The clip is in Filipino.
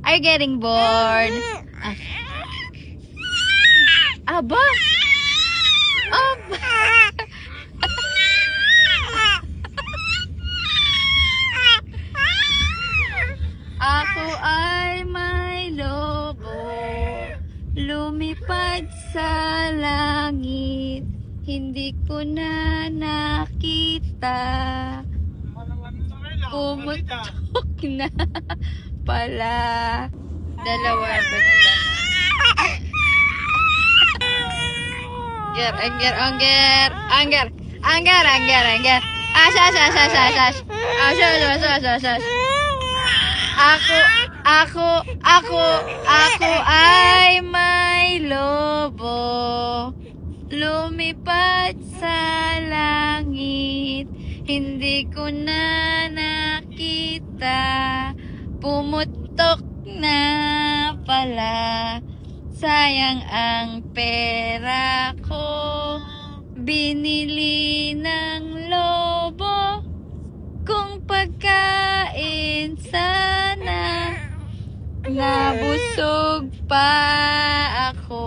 Are you getting bored? Aba! Aba! Ako ay may lobo, lumipad sa langit, hindi ko na nakita, pumutok na pala. Dalawa ba na? Angger. Ako ay may lobo, lumipad sa langit, hindi ko na nakita, pumutok na pala. Sayang ang pera ko, binili ng lobo, kung pagkain sana, nabusog pa ako.